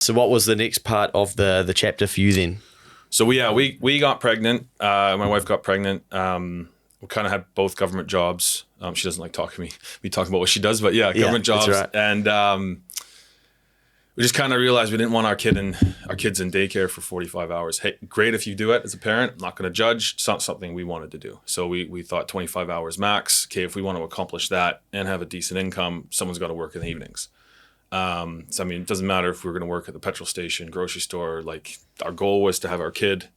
So what was the next part of the chapter for you then? So we got pregnant. My wife got pregnant. We kind of had both government jobs. She doesn't like talking me talking about what she does, but government jobs. That's right. And we just kind of realized we didn't want our kids in daycare for 45 hours. Hey, great if you do it as a parent. I'm not going to judge. It's not something we wanted to do. So we thought 25 hours max. Okay, if we want to accomplish that and have a decent income, someone's got to work in the evenings. So I mean, it doesn't matter if we're going to work at the petrol station, grocery store. Like, our goal was to have our kid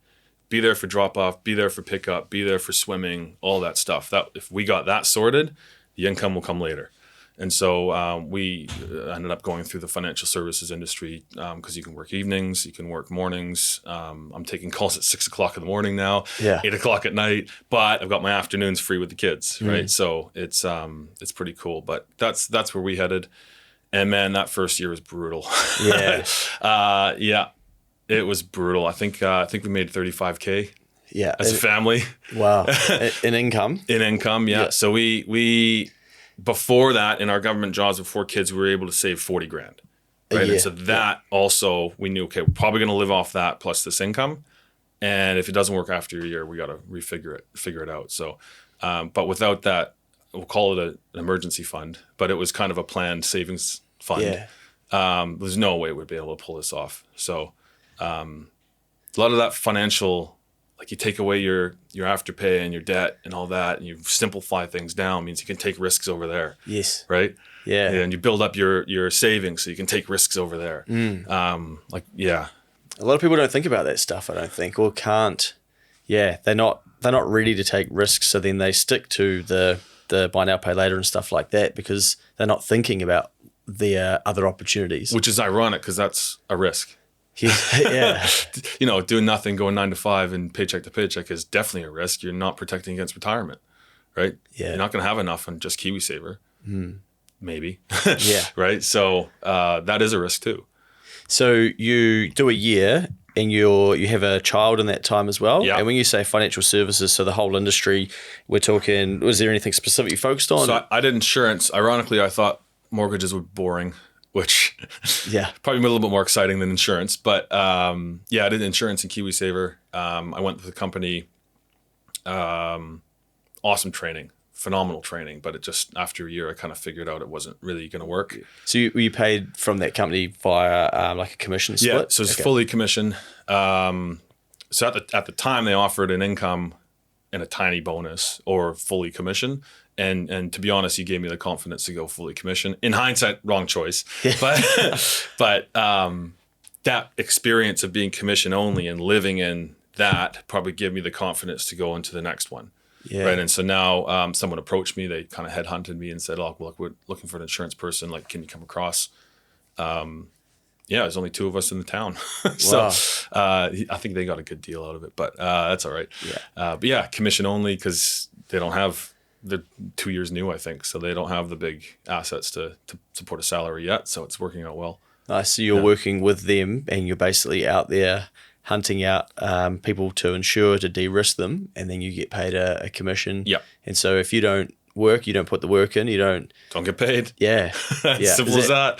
be there for drop off, be there for pickup, be there for swimming, all that stuff. That if we got that sorted, the income will come later. And so we ended up going through the financial services industry because you can work evenings, you can work mornings. I'm taking calls at 6 o'clock in the morning now, 8 o'clock at night, but I've got my afternoons free with the kids, right? So it's pretty cool. But that's where we headed. And man, that first year was brutal. Yeah. It was brutal. I think we made $35K. Yeah. As a family. Wow. In income. In income, yeah. So we before that, in our government jobs with 4 kids, we were able to save 40 grand. Right. And so that also, we knew, okay, we're probably going to live off that plus this income. And if it doesn't work after a year, we got to figure it out. So, but without that, we'll call it an emergency fund, but it was kind of a planned savings fund. Yeah. There's no way we'd be able to pull this off. So a lot of that financial, like, you take away your afterpay and your debt and all that, and you simplify things down, means you can take risks over there. Yes. Right? Yeah. And you build up your savings so you can take risks over there. A lot of people don't think about that stuff, I don't think, or can't. Yeah, they're not ready to take risks, so then they stick to the buy now, pay later and stuff like that because they're not thinking about the other opportunities. Which is ironic because that's a risk. Yeah. Doing nothing, going 9 to 5 and paycheck to paycheck is definitely a risk. You're not protecting against retirement, right? Yeah. You're not going to have enough on just KiwiSaver. Maybe. Yeah. Right? So that is a risk too. So you do a year and you have a child in that time as well. Yeah. And when you say financial services, so the whole industry, we're talking, was there anything specific you focused on? So I did insurance. Ironically, I thought mortgages were boring, which probably a little bit more exciting than insurance. But I did insurance in KiwiSaver. I went with the company. Awesome training, phenomenal training. But it just, after a year, I kind of figured out it wasn't really going to work. So you paid from that company via like a commission split? Yeah, so it's fully commission. So at the time, they offered an income and a tiny bonus or fully commission. And to be honest, he gave me the confidence to go fully commission. In hindsight, wrong choice. But that experience of being commission only and living in that probably gave me the confidence to go into the next one. Yeah. Right. And so now someone approached me. They kind of headhunted me and said, "Oh, look, we're looking for an insurance person. Like, can you come across?" There's only 2 of us in the town. So I think they got a good deal out of it, but that's all right. Yeah. Commission only because they're 2 years new, I think. So they don't have the big assets to support a salary yet. So it's working out well. Nice. So you're working with them and you're basically out there hunting out people to insure, to de-risk them, and then you get paid a commission. Yeah. And so if you don't work, you don't put the work in, you don't get paid. Yeah. Simple as that.